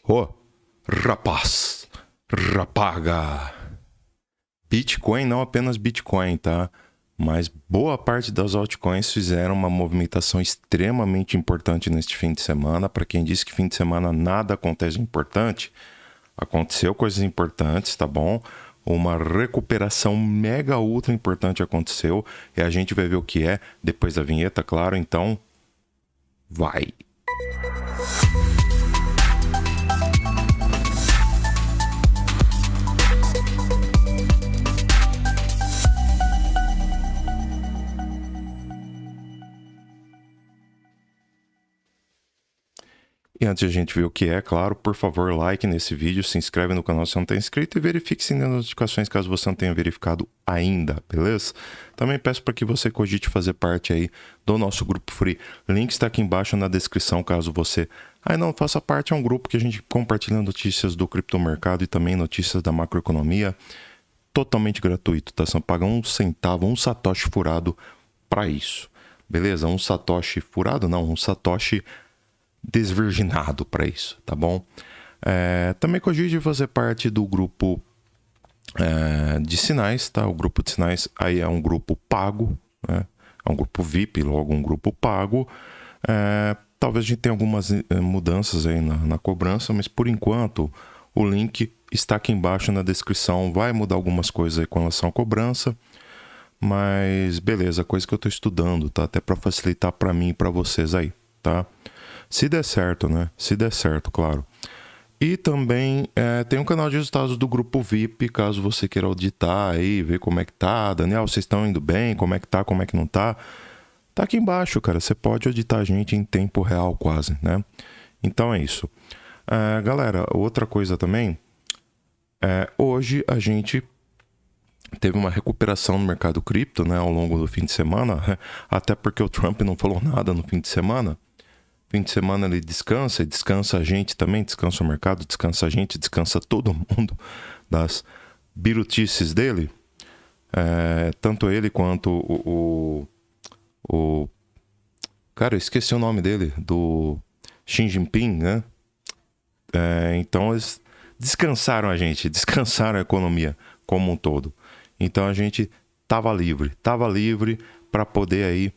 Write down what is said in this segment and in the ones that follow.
Ô, rapaz, rapaga. Bitcoin, não apenas Bitcoin, tá? Mas boa parte das altcoins fizeram uma movimentação extremamente importante neste fim de semana. Para quem disse que fim de semana nada acontece importante, aconteceu coisas importantes, tá bom? Uma recuperação mega ultra importante aconteceu e a gente vai ver o que é depois da vinheta, claro. Então, vai! E antes de a gente ver o que é, claro, por favor, like nesse vídeo, se inscreve no canal se não está inscrito e verifique se tem notificações caso você não tenha verificado ainda, beleza? Também peço para que você cogite fazer parte aí do nosso grupo free. Link está aqui embaixo na descrição caso você não faça parte. É um grupo que a gente compartilha notícias do criptomercado e também notícias da macroeconomia totalmente gratuito, tá? Você não paga um centavo, um satoshi furado para isso, beleza? Um satoshi furado não, um satoshi desvirginado para isso, tá bom? Também cogite fazer parte do grupo de sinais, tá? O grupo de sinais aí é um grupo pago, né? É um grupo VIP, logo um grupo pago. Talvez a gente tenha algumas mudanças aí na cobrança, mas por enquanto o link está aqui embaixo na descrição. Vai mudar algumas coisas aí com relação à cobrança, mas beleza, coisa que eu estou estudando, tá? Até para facilitar para mim e para vocês aí, tá? Se der certo, né? Se der certo, claro. E também tem um canal de resultados do grupo VIP, caso você queira auditar aí, ver como é que tá. Daniel, vocês estão indo bem? Como é que tá? Como é que não tá? Tá aqui embaixo, cara. Você pode auditar a gente em tempo real quase, né? Então é isso. Galera, outra coisa também. Hoje a gente teve uma recuperação no mercado cripto, né? Ao longo do fim de semana. Até porque o Trump não falou nada no fim de semana. Fim de semana ele descansa, e descansa a gente também, descansa o mercado, descansa a gente, descansa todo mundo das birutices dele. Tanto ele quanto o... Cara, eu esqueci o nome dele, do Xi Jinping, né? Então eles descansaram a gente, descansaram a economia como um todo. Então a gente tava livre para poder aí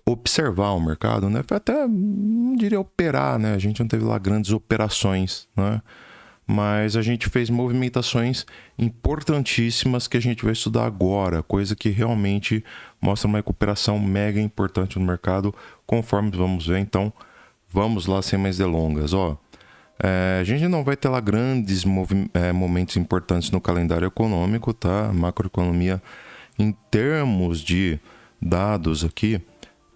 observar o mercado, né? Até, não diria operar, né? A gente não teve lá grandes operações, né? Mas a gente fez movimentações importantíssimas que a gente vai estudar agora, coisa que realmente mostra uma recuperação mega importante no mercado, conforme vamos ver. Então, vamos lá sem mais delongas, ó. A gente não vai ter lá grandes momentos importantes no calendário econômico, tá? Macroeconomia, em termos de dados aqui,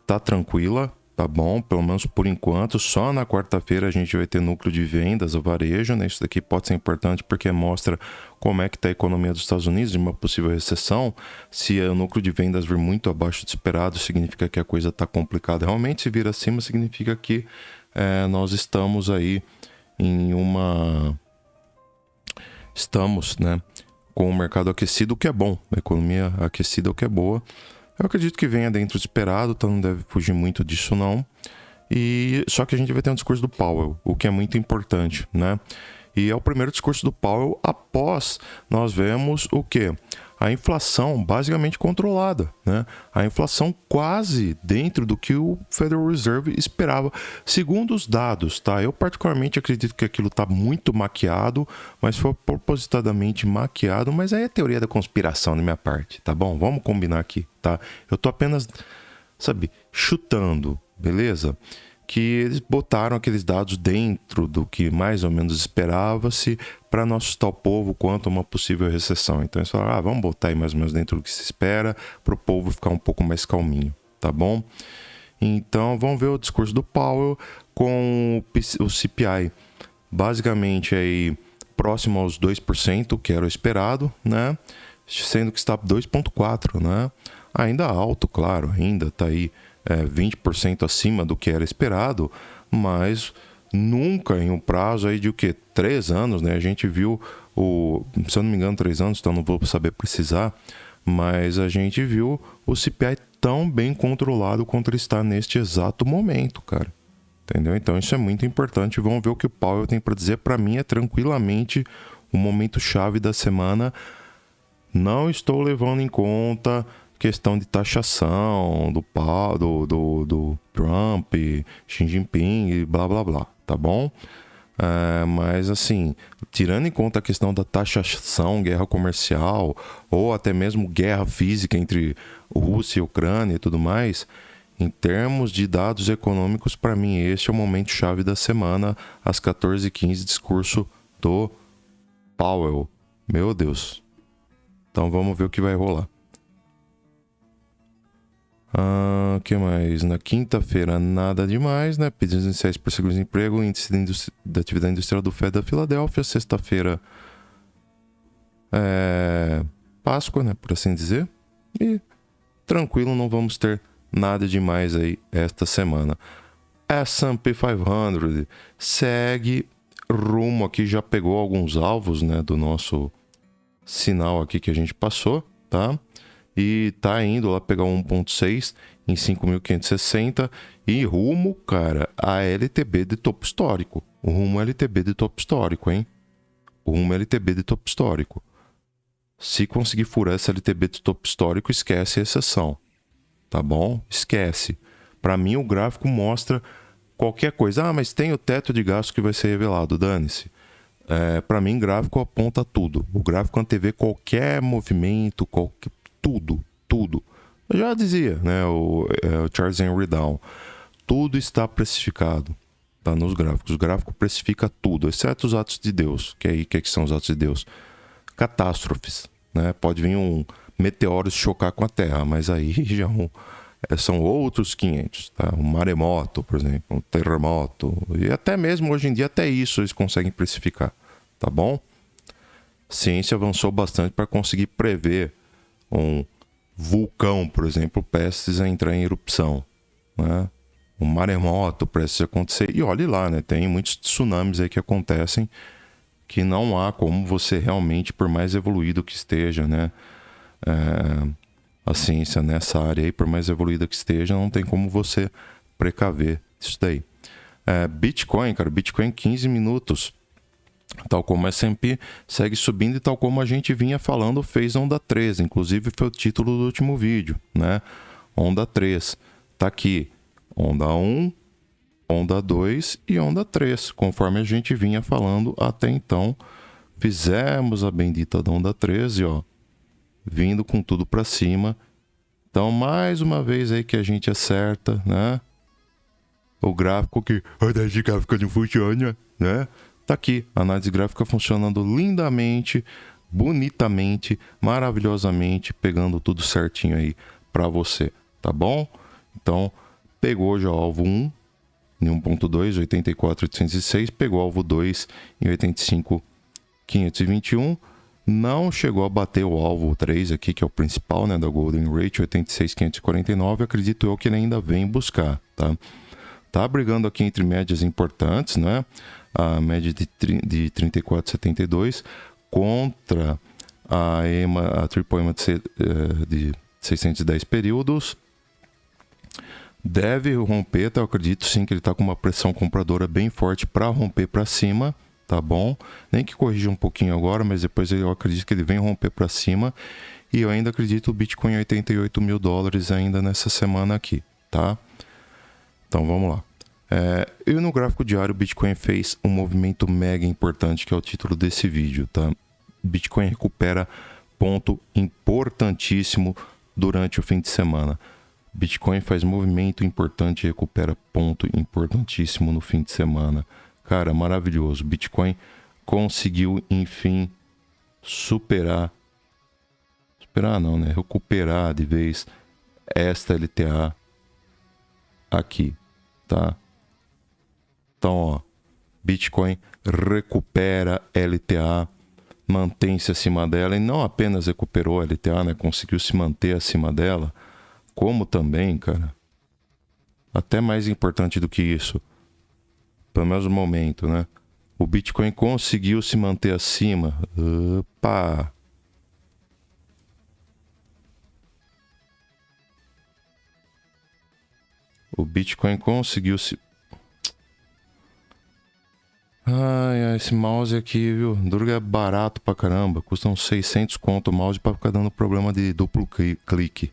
tá tranquila, tá bom? Pelo menos por enquanto. Só na quarta-feira a gente vai ter núcleo de vendas, o varejo, né? Isso daqui pode ser importante porque mostra como é que tá a economia dos Estados Unidos de uma possível recessão. Se o núcleo de vendas vir muito abaixo do esperado, significa que a coisa tá complicada realmente. Se vir acima, significa que nós estamos aí em uma... Estamos, né, com o mercado aquecido, o que é bom. A economia aquecida, o que é boa. Eu acredito que venha dentro do esperado, então não deve fugir muito disso não. Só que a gente vai ter um discurso do Powell, o que é muito importante, né? E é o primeiro discurso do Powell após nós vemos o quê? A inflação basicamente controlada, né? A inflação quase dentro do que o Federal Reserve esperava, segundo os dados, tá? Eu particularmente acredito que aquilo tá muito maquiado, mas foi propositadamente maquiado, mas aí é teoria da conspiração da minha parte, tá bom? Vamos combinar aqui, tá? Eu tô apenas, chutando, beleza? Que eles botaram aqueles dados dentro do que mais ou menos esperava-se para não assustar o povo quanto a uma possível recessão. Então eles falaram, vamos botar aí mais ou menos dentro do que se espera para o povo ficar um pouco mais calminho, tá bom? Então vamos ver o discurso do Powell com o CPI basicamente aí próximo aos 2%, que era o esperado, né? Sendo que está 2,4%, né? Ainda alto, claro, ainda está aí 20% acima do que era esperado, mas nunca em um prazo aí de o quê? 3 anos, né? A gente viu, se eu não me engano, 3 anos, então não vou saber precisar, mas a gente viu o CPI tão bem controlado quanto ele está neste exato momento, cara. Entendeu? Então isso é muito importante. Vamos ver o que o Powell tem para dizer. Para mim é tranquilamente o momento chave da semana. Não estou levando em conta questão de taxação do Trump, Xi Jinping e blá blá blá, tá bom? Mas assim, tirando em conta a questão da taxação, guerra comercial ou até mesmo guerra física entre Rússia e Ucrânia e tudo mais, em termos de dados econômicos, para mim este é o momento chave da semana, às 14h15, discurso do Powell. Meu Deus. Então vamos ver o que vai rolar. Que mais? Na quinta-feira, nada demais, né? Pedidos iniciais por seguro-desemprego, índice da atividade industrial do Fed da Filadélfia. Sexta-feira, Páscoa, né? Por assim dizer. E tranquilo, não vamos ter nada demais aí esta semana. S&P 500 segue rumo aqui, já pegou alguns alvos, né? Do nosso sinal aqui que a gente passou, tá? E tá indo lá pegar 1.6 em 5.560 e rumo, cara, a LTB de topo histórico. O rumo LTB de topo histórico, hein? O rumo LTB de topo histórico. Se conseguir furar essa LTB de topo histórico, esquece a exceção. Tá bom? Esquece. Para mim, o gráfico mostra qualquer coisa. Mas tem o teto de gasto que vai ser revelado. Dane-se. Para mim, gráfico aponta tudo. O gráfico antevê qualquer movimento, tudo. Eu já dizia, né? O Charles Henry Down. Tudo está precificado. Tá nos gráficos. O gráfico precifica tudo, exceto os atos de Deus. Que são os atos de Deus? Catástrofes, né? Pode vir um meteoro se chocar com a Terra, mas aí já são outros 500, tá? Um maremoto, por exemplo, um terremoto. E até mesmo hoje em dia, até isso eles conseguem precificar, tá bom? A ciência avançou bastante para conseguir prever um vulcão, por exemplo, prestes a entrar em erupção, né? Um maremoto prestes a acontecer. E olhe lá, né? Tem muitos tsunamis aí que acontecem que não há como você realmente, por mais evoluído que esteja, né? A ciência nessa área aí, por mais evoluída que esteja, não tem como você precaver isso daí. Bitcoin, cara, Bitcoin 15 minutos. Tal como o S&P segue subindo e tal como a gente vinha falando, fez onda 3. Inclusive foi o título do último vídeo, né? Onda 3. Tá aqui. Onda 1, onda 2 e onda 3. Conforme a gente vinha falando até então, fizemos a bendita da onda 13, ó. Vindo com tudo para cima. Então, mais uma vez aí que a gente acerta, né? O gráfico que... A análise gráfica não funciona, né? Tá aqui, a análise gráfica funcionando lindamente, bonitamente, maravilhosamente, pegando tudo certinho aí para você, tá bom? Então, pegou já o alvo 1 em 1.2, 84.806, pegou o alvo 2 em 85.521, não chegou a bater o alvo 3 aqui, que é o principal, né, da Golden Rate, 86.549, acredito eu que ele ainda vem buscar, tá? Tá brigando aqui entre médias importantes, né? A média de 34,72 contra a Triple EMA de 610 períodos. Deve romper, tá? Eu acredito sim que ele está com uma pressão compradora bem forte para romper para cima, tá bom? Nem que corrija um pouquinho agora, mas depois eu acredito que ele vem romper para cima. E eu ainda acredito o Bitcoin em $88 mil ainda nessa semana aqui, tá? Então vamos lá. E no gráfico diário, o Bitcoin fez um movimento mega importante, que é o título desse vídeo, tá? Bitcoin recupera ponto importantíssimo durante o fim de semana. Bitcoin faz movimento importante e recupera ponto importantíssimo no fim de semana. Cara, maravilhoso. Bitcoin conseguiu, enfim, recuperar de vez esta LTA aqui, tá? Então, ó, Bitcoin recupera LTA, mantém-se acima dela e não apenas recuperou a LTA, né? Conseguiu se manter acima dela, como também, cara, até mais importante do que isso, pelo menos no momento, né? O Bitcoin conseguiu se manter acima. Opa! O Bitcoin conseguiu se... Ai, esse mouse aqui, viu? Durga é barato pra caramba. Custa uns 600 conto o mouse pra ficar dando problema de duplo clique.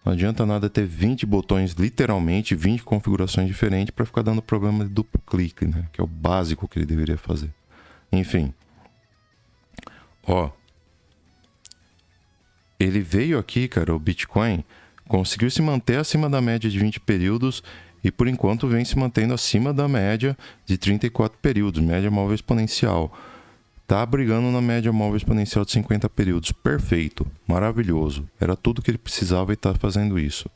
Não adianta nada ter 20 botões, literalmente 20 configurações diferentes pra ficar dando problema de duplo clique, né? Que é o básico que ele deveria fazer. Enfim. Ó. Ele veio aqui, cara, o Bitcoin, conseguiu se manter acima da média de 20 períodos e por enquanto vem se mantendo acima da média de 34 períodos, média móvel exponencial. Tá brigando na média móvel exponencial de 50 períodos. Perfeito, maravilhoso. Era tudo que ele precisava e tá fazendo isso.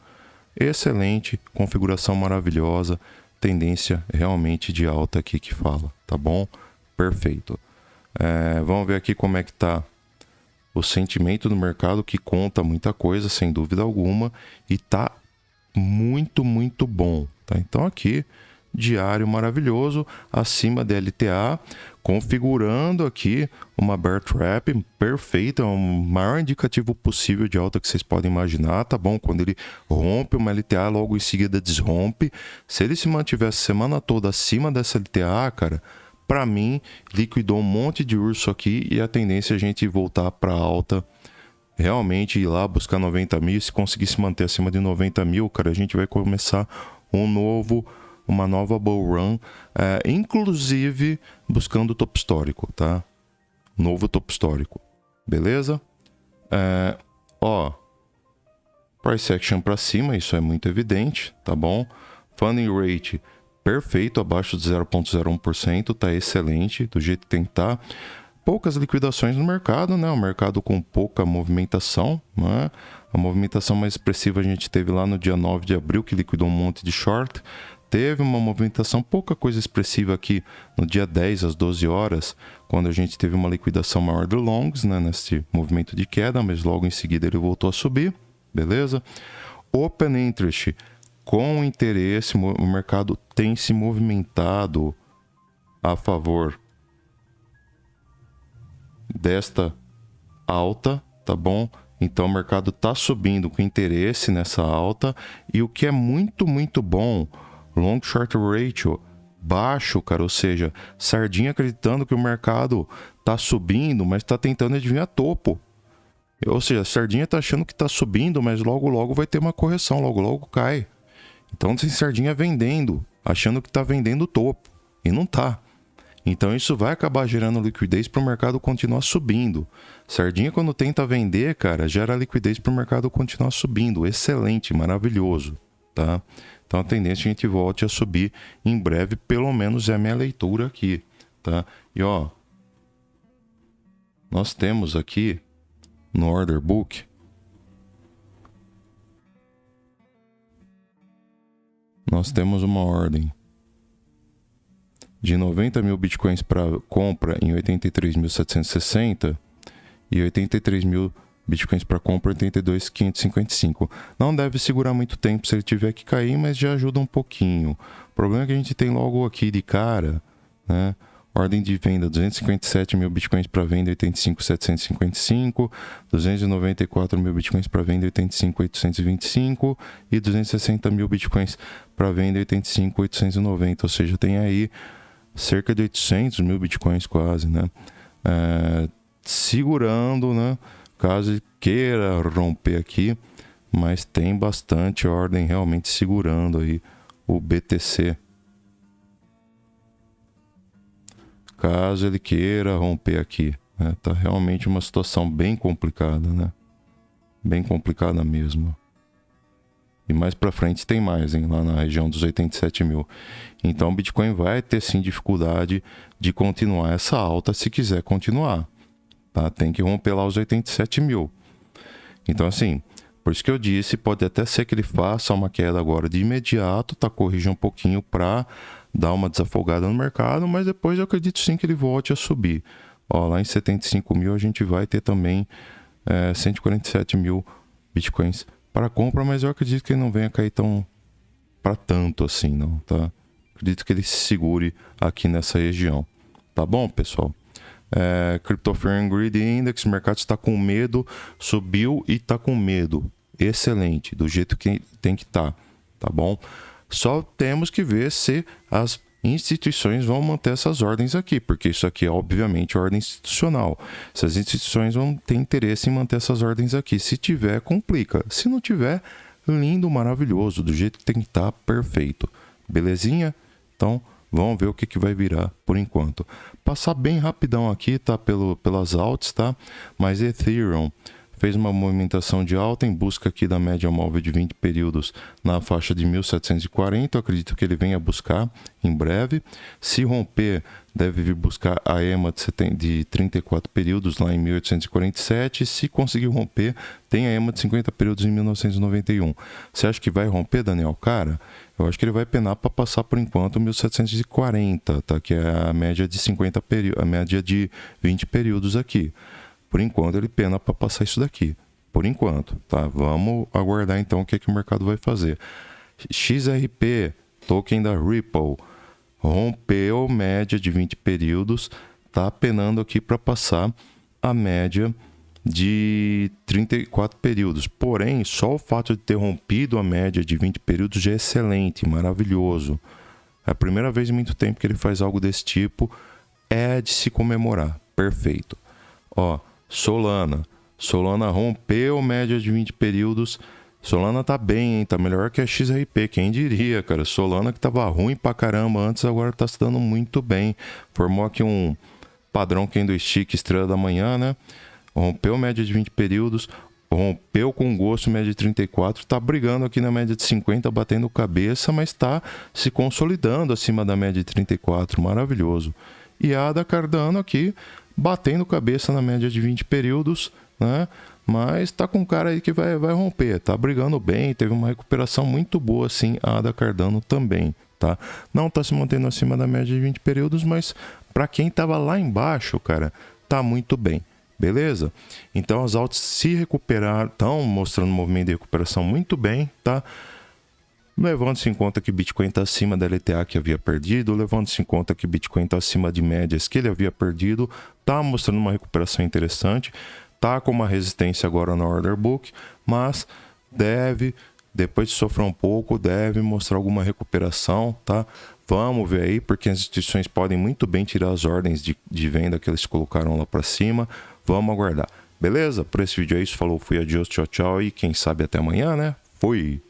Excelente, configuração maravilhosa, tendência realmente de alta aqui que fala, tá bom? Perfeito. Vamos ver aqui como é que tá o sentimento do mercado, que conta muita coisa, sem dúvida alguma, e tá muito, muito bom, tá? Então aqui, diário maravilhoso, acima da LTA, configurando aqui uma bear trap perfeita, o maior indicativo possível de alta que vocês podem imaginar, tá bom? Quando ele rompe uma LTA, logo em seguida desrompe. Se ele se mantiver a semana toda acima dessa LTA, cara, para mim, liquidou um monte de urso aqui e a tendência é a gente voltar para alta, realmente ir lá buscar 90 mil. Se conseguir se manter acima de 90 mil, cara, a gente vai começar uma nova bull run, inclusive buscando o topo histórico, tá? Novo topo histórico, beleza? Price action para cima, isso é muito evidente, tá bom? Funding rate perfeito, abaixo de 0,01%, tá excelente, do jeito que tem que estar. Poucas liquidações no mercado, né? O mercado com pouca movimentação, né? A movimentação mais expressiva a gente teve lá no dia 9 de abril, que liquidou um monte de short. Teve uma movimentação, pouca coisa expressiva aqui no dia 10 às 12 horas, quando a gente teve uma liquidação maior de longs, né? Nesse movimento de queda, mas logo em seguida ele voltou a subir, beleza? Open interest, com interesse, o mercado tem se movimentado a favor desta alta, tá bom? Então o mercado tá subindo com interesse nessa alta, e o que é muito, muito bom, long short ratio baixo, cara, ou seja, sardinha acreditando que o mercado tá subindo, mas tá tentando adivinhar topo. Ou seja, a sardinha tá achando que tá subindo, mas logo logo vai ter uma correção, logo logo cai. Então tem sardinha vendendo, achando que está vendendo o topo, e não está. Então isso vai acabar gerando liquidez para o mercado continuar subindo. Sardinha, quando tenta vender, cara, gera liquidez para o mercado continuar subindo. Excelente, maravilhoso, tá? Então a tendência é que a gente volte a subir em breve, pelo menos é a minha leitura aqui, tá? E ó, nós temos aqui no order book nós temos uma ordem de 90 mil bitcoins para compra em 83.760 e 83 mil bitcoins para compra em 82.555. Não deve segurar muito tempo se ele tiver que cair, mas já ajuda um pouquinho. O problema é que a gente tem logo aqui de cara, né? Ordem de venda, 257 mil bitcoins para venda, 85.755, 294 mil bitcoins para venda, 85.825 e 260 mil bitcoins para venda, 85.890. Ou seja, tem aí cerca de 800 mil bitcoins quase, né? Segurando, né? Caso queira romper aqui, mas tem bastante ordem realmente segurando aí o BTC. Caso ele queira romper aqui, né? Tá realmente uma situação bem complicada, né? Bem complicada mesmo. E mais para frente tem mais, hein? Lá na região dos 87 mil. Então o Bitcoin vai ter sim dificuldade de continuar essa alta se quiser continuar, tá? Tem que romper lá os 87 mil. Então assim, por isso que eu disse, pode até ser que ele faça uma queda agora de imediato, tá? Corrija um pouquinho para dar uma desafogada no mercado, mas depois eu acredito sim que ele volte a subir. Ó, lá em 75 mil a gente vai ter também 147 mil bitcoins para compra, mas eu acredito que ele não venha cair tão para tanto assim, não, tá? Acredito que ele se segure aqui nessa região. Tá bom, pessoal? Crypto Fear and Greed Index, o mercado está com medo, subiu e está com medo. Excelente, do jeito que tem que estar, tá bom? Só temos que ver se as instituições vão manter essas ordens aqui, porque isso aqui é obviamente ordem institucional. Se as instituições vão ter interesse em manter essas ordens aqui, se tiver, complica. Se não tiver, lindo, maravilhoso, do jeito que tem que estar, perfeito. Belezinha? Então, vamos ver o que vai virar por enquanto. Passar bem rapidão aqui, tá? Pelas altas, tá? Mas Ethereum fez uma movimentação de alta em busca aqui da média móvel de 20 períodos na faixa de 1.740. Eu acredito que ele venha buscar em breve. Se romper, deve vir buscar a EMA de 34 períodos lá em 1.847. Se conseguir romper, tem a EMA de 50 períodos em 1991. Você acha que vai romper, Daniel? Cara, eu acho que ele vai penar para passar por enquanto 1.740, tá? Que é a média de 50 períodos, a média de 20 períodos aqui. Por enquanto, ele pena para passar isso daqui. Por enquanto, tá? Vamos aguardar então o que o mercado vai fazer. XRP, token da Ripple, rompeu média de 20 períodos, tá penando aqui para passar a média de 34 períodos. Porém, só o fato de ter rompido a média de 20 períodos já é excelente, maravilhoso. É a primeira vez em muito tempo que ele faz algo desse tipo, é de se comemorar. Perfeito. Ó, Solana rompeu média de 20 períodos. Solana tá bem, hein? Tá melhor que a XRP, quem diria, cara. Solana que tava ruim pra caramba antes, agora tá se dando muito bem. Formou aqui um padrão candlestick estrela da manhã, né? Rompeu média de 20 períodos, rompeu com gosto média de 34, tá brigando aqui na média de 50, batendo cabeça, mas tá se consolidando acima da média de 34, maravilhoso. E a ADA Cardano aqui, batendo cabeça na média de 20 períodos, né? Mas tá com cara aí que vai romper, tá brigando bem, teve uma recuperação muito boa sim, a ADA Cardano também, tá? Não tá se mantendo acima da média de 20 períodos, mas para quem tava lá embaixo, cara, tá muito bem, beleza? Então as altas se recuperaram, estão mostrando um movimento de recuperação muito bem, tá? Levando-se em conta que Bitcoin está acima da LTA que havia perdido, levando-se em conta que Bitcoin está acima de médias que ele havia perdido, está mostrando uma recuperação interessante, está com uma resistência agora no order book, mas deve, depois de sofrer um pouco, deve mostrar alguma recuperação, tá? Vamos ver aí, porque as instituições podem muito bem tirar as ordens de venda que eles colocaram lá para cima, vamos aguardar. Beleza? Por esse vídeo é isso, falou, fui, adiós, tchau, tchau e quem sabe até amanhã, né? Fui!